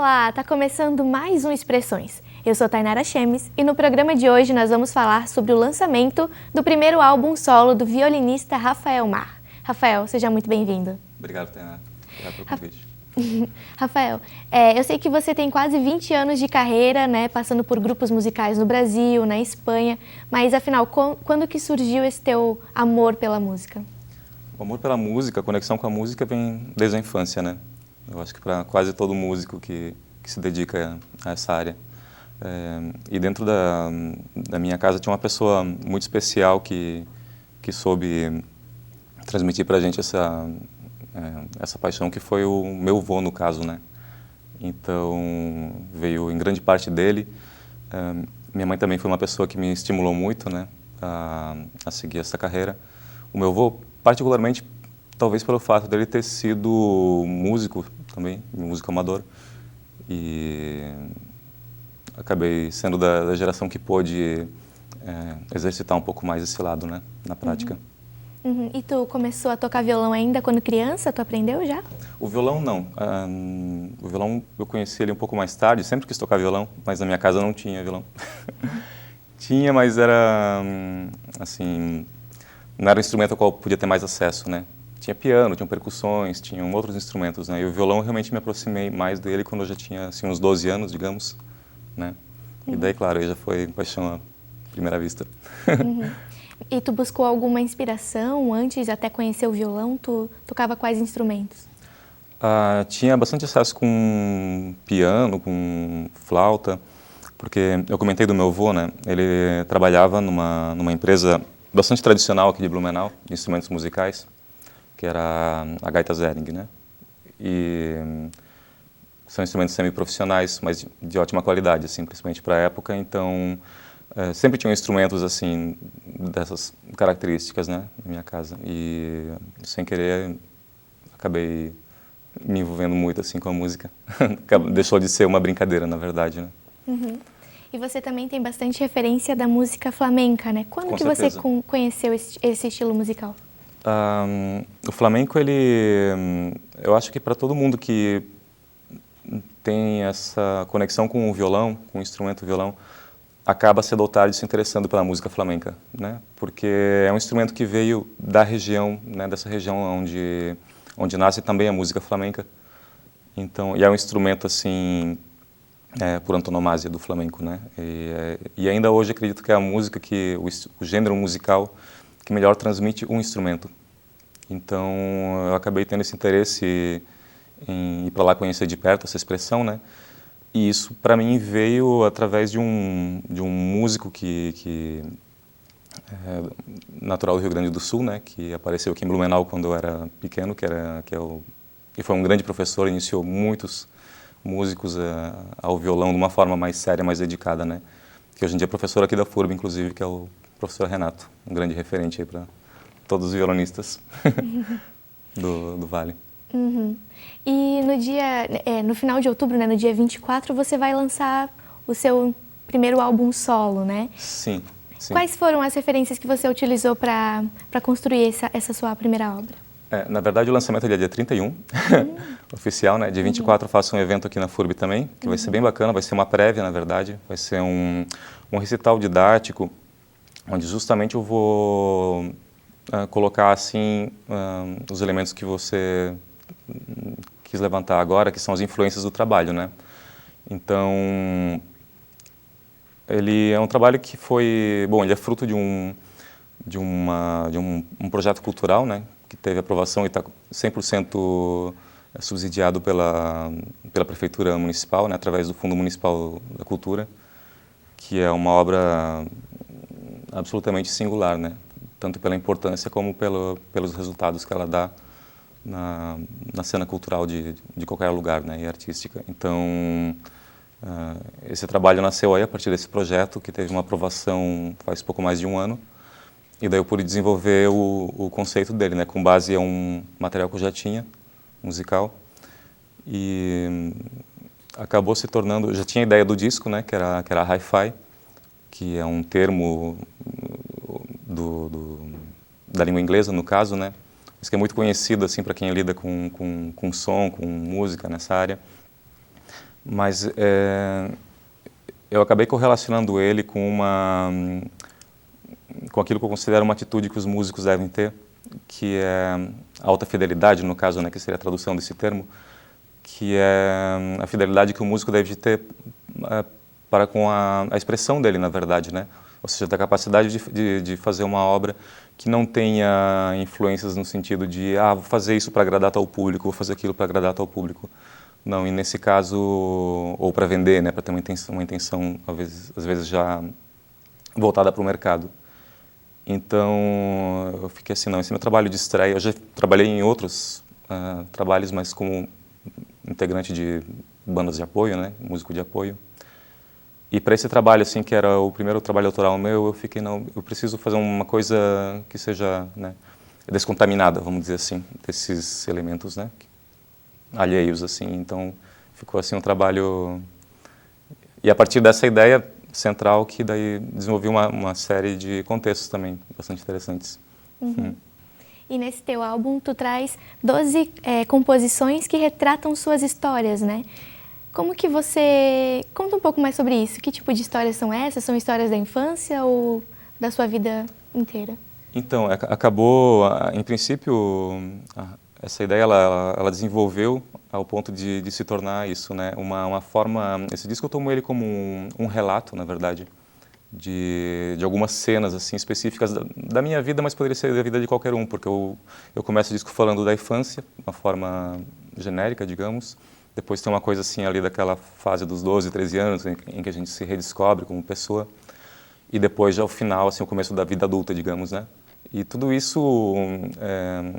Olá, tá começando mais um Expressões. Eu sou Tainara Chemes e no programa de hoje nós vamos falar sobre o lançamento do primeiro álbum solo do violinista Rafael Mar. Rafael, seja muito bem-vindo. Obrigado, Tainara. Obrigado pelo convite. Rafael, eu sei que você tem quase 20 anos de carreira, né, passando por grupos musicais no Brasil, na Espanha, mas afinal, quando que surgiu esse teu amor pela música? O amor pela música, a conexão com a música vem desde a infância, né? Eu acho que para quase todo músico que se dedica a essa área. E dentro da minha casa tinha uma pessoa muito especial que soube transmitir para a gente essa paixão, que foi o meu avô, no caso, né? Então, veio em grande parte dele. Minha mãe também foi uma pessoa que me estimulou muito, né, a seguir essa carreira. O meu avô, particularmente, talvez pelo fato dele ter sido músico também, músico amador, e acabei sendo da geração que pôde exercitar um pouco mais esse lado, né, na prática. Uhum. E tu começou a tocar violão ainda quando criança? Tu aprendeu já? O violão não. O violão eu conheci ele um pouco mais tarde, sempre quis tocar violão, mas na minha casa não tinha violão. Tinha, mas era, assim, não era um instrumento ao qual eu podia ter mais acesso, né? Tinha piano, tinham percussões, tinham outros instrumentos, né? E o violão, eu realmente me aproximei mais dele quando eu já tinha, assim, uns 12 anos, digamos, né? E daí, claro, aí já foi paixão à primeira vista. Uhum. E tu buscou alguma inspiração antes, até conhecer o violão? Tu tocava quais instrumentos? Tinha bastante acesso com piano, com flauta, porque eu comentei do meu avô, né? Ele trabalhava numa empresa bastante tradicional aqui de Blumenau, de instrumentos musicais, que era a Gaita Zering, né? E são instrumentos semi-profissionais, mas de ótima qualidade, assim, principalmente para a época. Então, sempre tinham instrumentos, assim, dessas características, né, na minha casa. E, sem querer, acabei me envolvendo muito, assim, com a música. Deixou de ser uma brincadeira, na verdade, né? Uhum. E você também tem bastante referência da música flamenca, né? Quando que você conheceu esse estilo musical? O flamenco, eu acho que para todo mundo que tem essa conexão com o violão, com o instrumento violão, acaba cedo ou tarde se interessando pela música flamenca, né? Porque é um instrumento que veio da região, né, dessa região onde nasce também a música flamenca. Então, e é um instrumento, assim, por antonomasia do flamenco, né? E ainda hoje acredito que é a música o gênero musical que melhor transmite um instrumento. Então, eu acabei tendo esse interesse em ir para lá conhecer de perto essa expressão, né? E isso, para mim, veio através de um músico que é natural do Rio Grande do Sul, né? Que apareceu aqui em Blumenau quando eu era pequeno, e foi um grande professor, iniciou muitos músicos ao violão de uma forma mais séria, mais dedicada, né? Que hoje em dia é professor aqui da FURB, inclusive, que é o professor Renato, um grande referente aí para todos os violonistas do Vale. Uhum. E no final de outubro, né, no dia 24, você vai lançar o seu primeiro álbum solo, né? Sim, sim. Quais foram as referências que você utilizou para construir essa sua primeira obra? Na verdade, o lançamento é dia 31, oficial, né? Dia 24 eu faço um evento aqui na FURB também, que vai ser bem bacana, vai ser uma prévia, na verdade, vai ser um recital didático, onde justamente eu vou colocar, assim, os elementos que você quis levantar agora, que são as influências do trabalho, né? Então, ele é um trabalho que ele é fruto de um projeto cultural, né? Que teve aprovação e está 100% subsidiado pela Prefeitura Municipal, né? Através do Fundo Municipal da Cultura, que é uma obra absolutamente singular, né? Tanto pela importância como pelos resultados que ela dá na cena cultural de qualquer lugar, né, e artística. Então, esse trabalho nasceu aí a partir desse projeto, que teve uma aprovação faz pouco mais de um ano, e daí eu pude desenvolver o conceito dele, né, com base em um material que eu já tinha, musical, e acabou se tornando, eu já tinha a ideia do disco, né, que era hi-fi, que é um termo da língua inglesa, no caso, né, mas que é muito conhecido, assim, para quem lida com som, com música nessa área. Mas eu acabei correlacionando ele com aquilo que eu considero uma atitude que os músicos devem ter, que é a alta fidelidade, no caso, né, que seria a tradução desse termo, que é a fidelidade que o músico deve ter para com a expressão dele, na verdade, né? Ou seja, da capacidade de fazer uma obra que não tenha influências no sentido de, vou fazer isso para agradar tal público, vou fazer aquilo para agradar tal público. Não, e nesse caso, ou para vender, né, para ter uma intenção às vezes já voltada para o mercado. Então, eu fiquei assim, não, esse é meu trabalho de estreia. Eu já trabalhei em outros trabalhos, mas como integrante de bandas de apoio, né, músico de apoio. E para esse trabalho, assim, que era o primeiro trabalho autoral meu, eu fiquei, não, eu preciso fazer uma coisa que seja, né, descontaminada, vamos dizer assim, desses elementos, né, alheios, assim. Então, ficou assim um trabalho. E a partir dessa ideia central, que daí desenvolvi uma série de contextos também bastante interessantes. E nesse teu álbum, tu traz 12 composições que retratam suas histórias, né? Como que você... Conta um pouco mais sobre isso. Que tipo de histórias são essas? São histórias da infância ou da sua vida inteira? Então, acabou, em princípio, essa ideia ela desenvolveu ao ponto de se tornar isso, né? Uma forma... Esse disco eu tomo ele como um relato, na verdade, de algumas cenas assim específicas da minha vida, mas poderia ser da vida de qualquer um, porque eu começo o disco falando da infância, de uma forma genérica, digamos. Depois tem uma coisa assim ali daquela fase dos 12, 13 anos, em que a gente se redescobre como pessoa. E depois já o final, assim, o começo da vida adulta, digamos, né? E tudo isso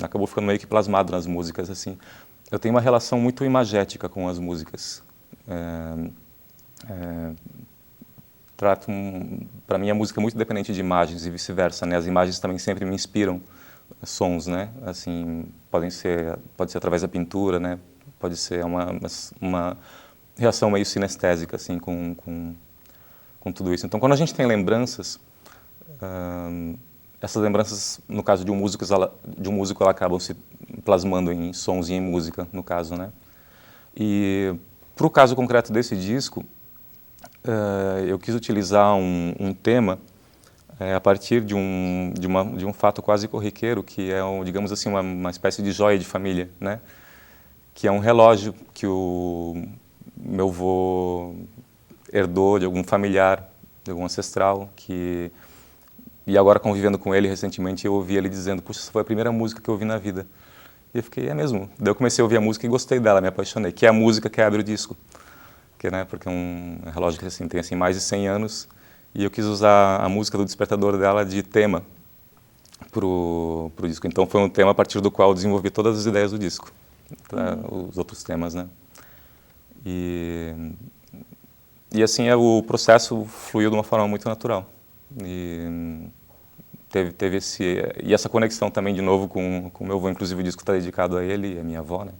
acabou ficando meio que plasmado nas músicas, assim. Eu tenho uma relação muito imagética com as músicas. Para mim, a música é muito dependente de imagens e vice-versa, né? As imagens também sempre me inspiram sons, né? Assim, pode ser através da pintura, né? Pode ser uma reação meio sinestésica, assim, com tudo isso. Então, quando a gente tem lembranças, essas lembranças, no caso de um músico, elas acabam se plasmando em sons e em música, no caso, né? E para o caso concreto desse disco, eu quis utilizar um tema a partir de um fato quase corriqueiro, que é, digamos assim, uma espécie de joia de família, né? Que é um relógio que o meu avô herdou de algum familiar, de algum ancestral, e agora convivendo com ele recentemente, eu ouvi ele dizendo, puxa, essa foi a primeira música que eu ouvi na vida. E eu fiquei, é mesmo. Daí eu comecei a ouvir a música e gostei dela, me apaixonei, que é a música que abre o disco. Porque é um relógio que assim, tem assim, mais de 100 anos, e eu quis usar a música do despertador dela de tema pro disco. Então foi um tema a partir do qual eu desenvolvi todas as ideias do disco, os outros temas, né? E assim o processo fluiu de uma forma muito natural. E teve essa conexão também de novo com o meu avô, inclusive o disco está dedicado a ele e a minha avó, né?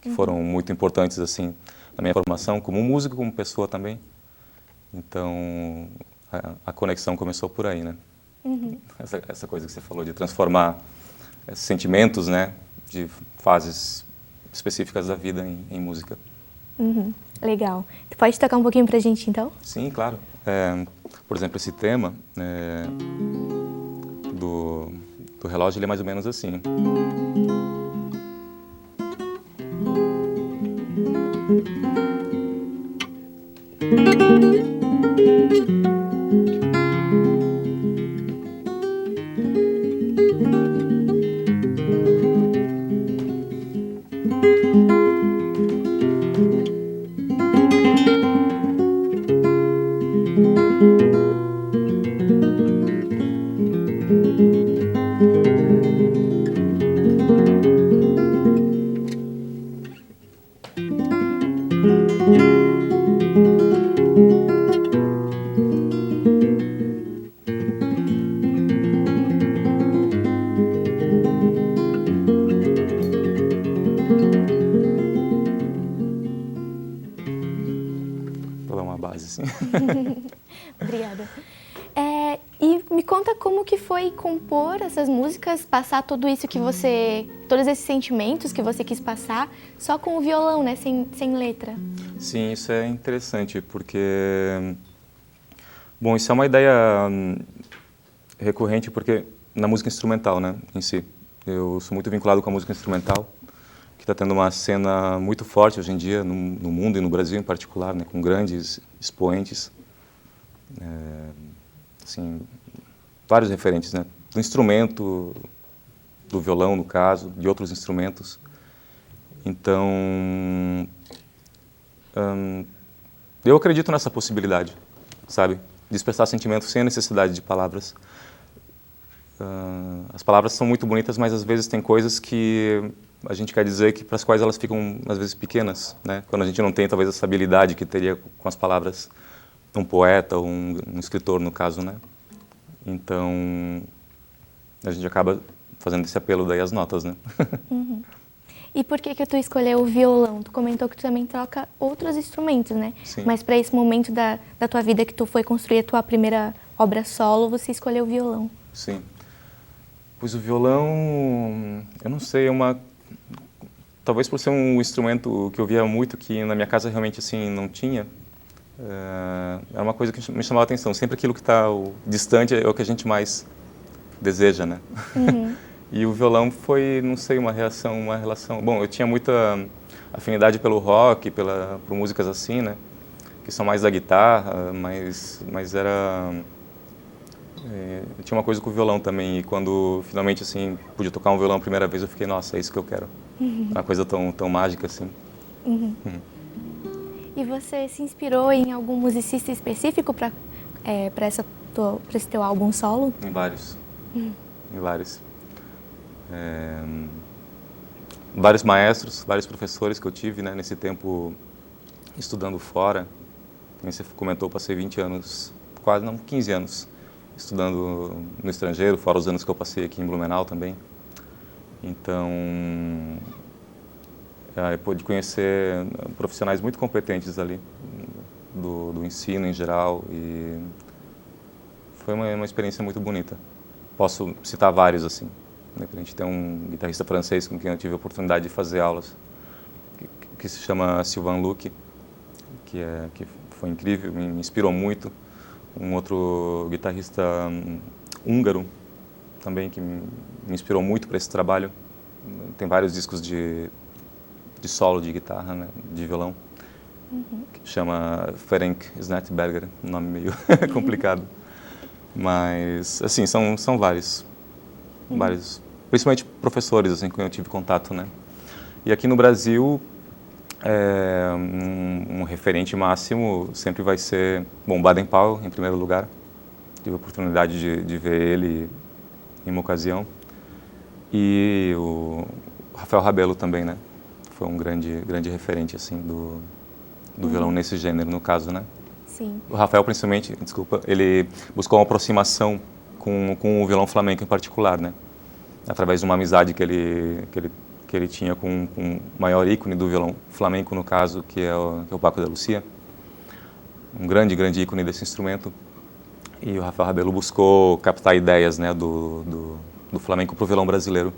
Que foram muito importantes assim na minha formação como músico, como pessoa também. Então a conexão começou por aí, né? Essa coisa que você falou de transformar sentimentos, né, de fases específicas da vida em música. Legal. Tu pode tocar um pouquinho pra gente, então? Sim, claro. Por exemplo, esse tema do relógio, ele é mais ou menos assim. conta como que foi compor essas músicas, passar tudo isso que você, todos esses sentimentos que você quis passar, só com o violão, né, sem letra. Sim, isso é interessante, porque... Bom, isso é uma ideia recorrente, porque na música instrumental, né, em si. Eu sou muito vinculado com a música instrumental, que está tendo uma cena muito forte hoje em dia, no mundo e no Brasil em particular, né, com grandes expoentes, assim, vários referentes, né, do instrumento, do violão, no caso, de outros instrumentos. Então, eu acredito nessa possibilidade, sabe, de expressar sentimentos sem a necessidade de palavras. As palavras são muito bonitas, mas às vezes tem coisas que a gente quer dizer que para as quais elas ficam às vezes pequenas, né? Quando a gente não tem talvez essa habilidade que teria com as palavras um poeta ou um escritor no caso, né? Então a gente acaba fazendo esse apelo daí às notas, né? Uhum. E por que tu escolheu o violão? Tu comentou que tu também toca outros instrumentos, né? Sim. Mas para esse momento da tua vida que tu foi construir a tua primeira obra solo, você escolheu o violão. Sim. Pois o violão, eu não sei, talvez por ser um instrumento que eu via muito, que na minha casa realmente assim não tinha, é uma coisa que me chamava a atenção. Sempre aquilo que está distante é o que a gente mais deseja, né? Uhum. E o violão foi, não sei, uma relação... Bom, eu tinha muita afinidade pelo rock, por músicas assim, né? Que são mais da guitarra, mas era... Eu tinha uma coisa com o violão também, e quando finalmente assim pude tocar um violão a primeira vez, eu fiquei, nossa, é isso que eu quero. Uma coisa tão mágica assim. Uhum. E você se inspirou em algum musicista específico para esse teu álbum solo? Em vários. Em vários. Vários maestros, vários professores que eu tive, né, nesse tempo estudando fora. Como você comentou, eu passei 20 anos, quase não, 15 anos. Estudando no estrangeiro, fora os anos que eu passei aqui em Blumenau também. Então, eu pude conhecer profissionais muito competentes ali, do ensino em geral, e foi uma experiência muito bonita. Posso citar vários, assim. Né? A gente tem um guitarrista francês com quem eu tive a oportunidade de fazer aulas, que se chama Sylvain Luc, que foi incrível, me inspirou muito. Um outro guitarrista húngaro também que me inspirou muito para esse trabalho. Tem vários discos de solo de guitarra, né, de violão, que chama Ferenc Snetberger, um nome meio complicado. Mas, assim, são vários, principalmente professores assim, com quem eu tive contato, né. E aqui no Brasil, um referente máximo sempre vai ser, bom, Baden Powell, em primeiro lugar. Tive a oportunidade de ver ele em uma ocasião. E o Rafael Rabelo também, né? Foi um grande referente, assim, do violão nesse gênero, no caso, né? Sim. O Rafael, principalmente, desculpa, ele buscou uma aproximação com o violão flamenco em particular, né? Através de uma amizade que ele tinha com o maior ícone do violão flamenco, no caso, que é o Paco de Lucía, um grande ícone desse instrumento. E o Rafael Rabelo buscou captar ideias, né, do flamenco para o violão brasileiro.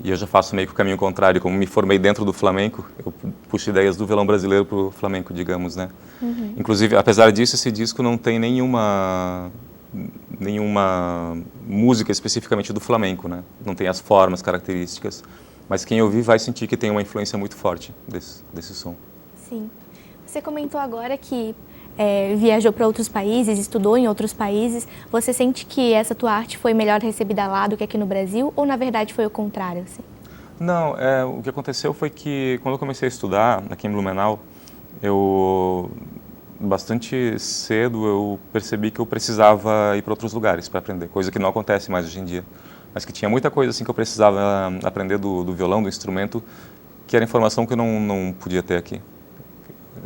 E eu já faço meio que o caminho contrário, como me formei dentro do flamenco, eu puxo ideias do violão brasileiro para o flamenco, digamos, né. Inclusive, apesar disso, esse disco não tem nenhuma música especificamente do flamenco, né? Não tem as formas, características, mas quem ouvir vai sentir que tem uma influência muito forte desse som. Sim. Você comentou agora que viajou para outros países, estudou em outros países. Você sente que essa tua arte foi melhor recebida lá do que aqui no Brasil, ou na verdade foi o contrário? Assim? Não, o que aconteceu foi que quando eu comecei a estudar aqui em Blumenau, bastante cedo eu percebi que eu precisava ir para outros lugares para aprender, coisa que não acontece mais hoje em dia. Mas que tinha muita coisa assim que eu precisava aprender do violão, do instrumento, que era informação que eu não podia ter aqui.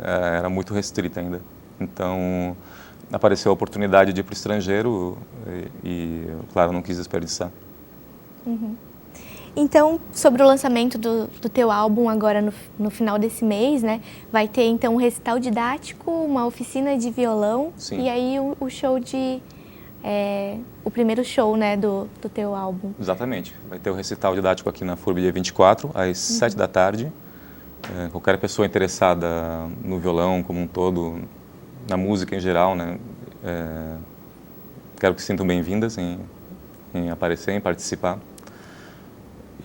Era muito restrita ainda. Então, apareceu a oportunidade de ir para o estrangeiro e, claro, não quis desperdiçar. Uhum. Então, sobre o lançamento do teu álbum agora no final desse mês, né? Vai ter então um recital didático, uma oficina de violão. Sim. E aí o show o primeiro show, né, do teu álbum. Exatamente. Vai ter o recital didático aqui na FURB dia 24, às 7 da tarde. Qualquer pessoa interessada no violão como um todo, na música em geral, né, quero que se sintam bem-vindas em aparecer, em participar.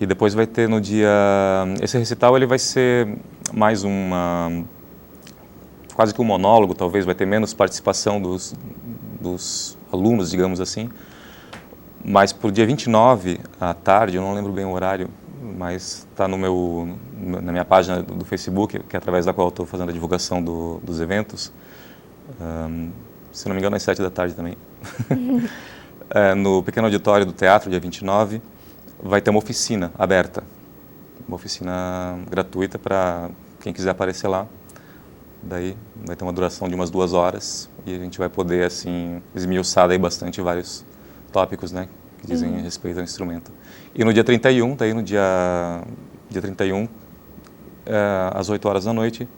E depois vai ter no dia... Esse recital ele vai ser mais quase que um monólogo, talvez, vai ter menos participação dos alunos, digamos assim. Mas para o dia 29, à tarde, eu não lembro bem o horário, mas está na minha página do Facebook, que é através da qual eu estou fazendo a divulgação dos eventos. Se não me engano, às 7 da tarde também. No pequeno auditório do teatro, dia 29, vai ter uma oficina aberta. Uma oficina gratuita para quem quiser aparecer lá. Daí vai ter uma duração de umas 2 horas e a gente vai poder, assim, esmiuçar daí bastante vários tópicos, né, que dizem respeito ao instrumento. E no dia 31, daí no dia 31, às 8 horas da noite,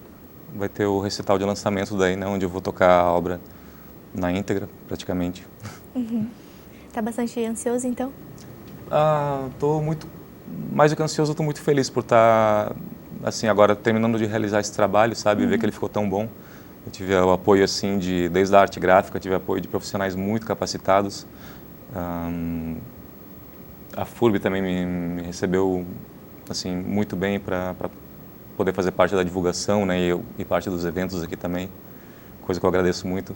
vai ter o recital de lançamento daí, né, onde eu vou tocar a obra na íntegra, praticamente. Tá bastante ansioso, então? Tô muito, mais do que ansioso, estou muito feliz por estar, assim, agora terminando de realizar esse trabalho, sabe, ver que ele ficou tão bom. Eu tive o apoio, assim, desde a arte gráfica, tive apoio de profissionais muito capacitados. A FURB também me recebeu, assim, muito bem para poder fazer parte da divulgação, né, e parte dos eventos aqui também, coisa que eu agradeço muito.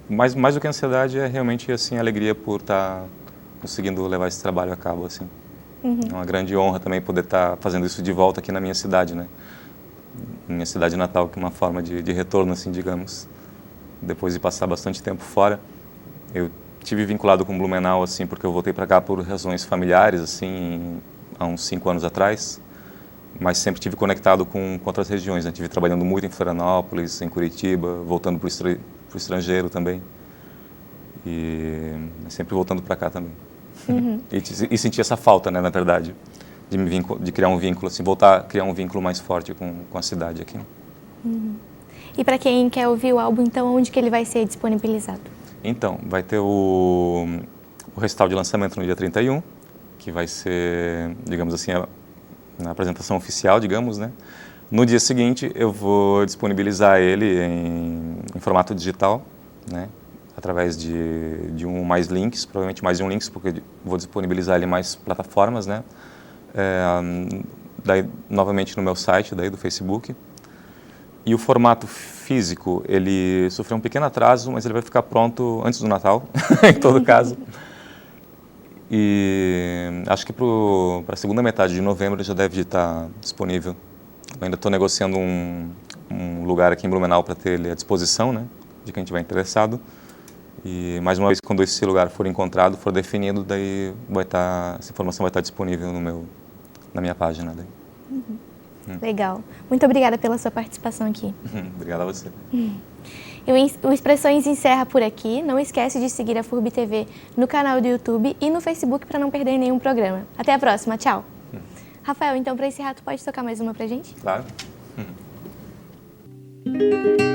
Mais do que ansiedade é realmente, assim, a alegria por estar conseguindo levar esse trabalho a cabo, assim. É uma grande honra também poder estar fazendo isso de volta aqui na minha cidade, né? Minha cidade natal, que é uma forma de retorno, assim, digamos. Depois de passar bastante tempo fora, eu tive vinculado com Blumenau, assim, porque eu voltei para cá por razões familiares, assim, há uns 5 anos atrás. Mas sempre tive conectado com outras regiões, né? Tive trabalhando muito em Florianópolis, em Curitiba, voltando para o estrangeiro também. E sempre voltando para cá também. E senti essa falta, né, na verdade, de criar um vínculo, assim, voltar a criar um vínculo mais forte com a cidade aqui. E para quem quer ouvir o álbum, então, onde que ele vai ser disponibilizado? Então, vai ter o recital de lançamento no dia 31, que vai ser, digamos assim, a apresentação oficial, digamos, né? No dia seguinte, eu vou disponibilizar ele em formato digital, né? Através de mais links, provavelmente mais de um link, porque vou disponibilizar ele em mais plataformas, né? Daí, novamente no meu site, daí do Facebook. E o formato físico, ele sofreu um pequeno atraso, mas ele vai ficar pronto antes do Natal, em todo caso. E acho que para a segunda metade de novembro ele já deve estar disponível. Eu ainda estou negociando um lugar aqui em Blumenau para ter ele à disposição, né? De quem estiver interessado. E mais uma vez, quando esse lugar for encontrado, for definido, daí essa informação vai estar disponível na minha página. Daí. Legal. Muito obrigada pela sua participação aqui. Obrigado a você. O Expressões encerra por aqui. Não esquece de seguir a FURB TV no canal do YouTube e no Facebook para não perder nenhum programa. Até a próxima. Tchau. Rafael, então, para encerrar, tu pode tocar mais uma pra gente? Claro. Thank you.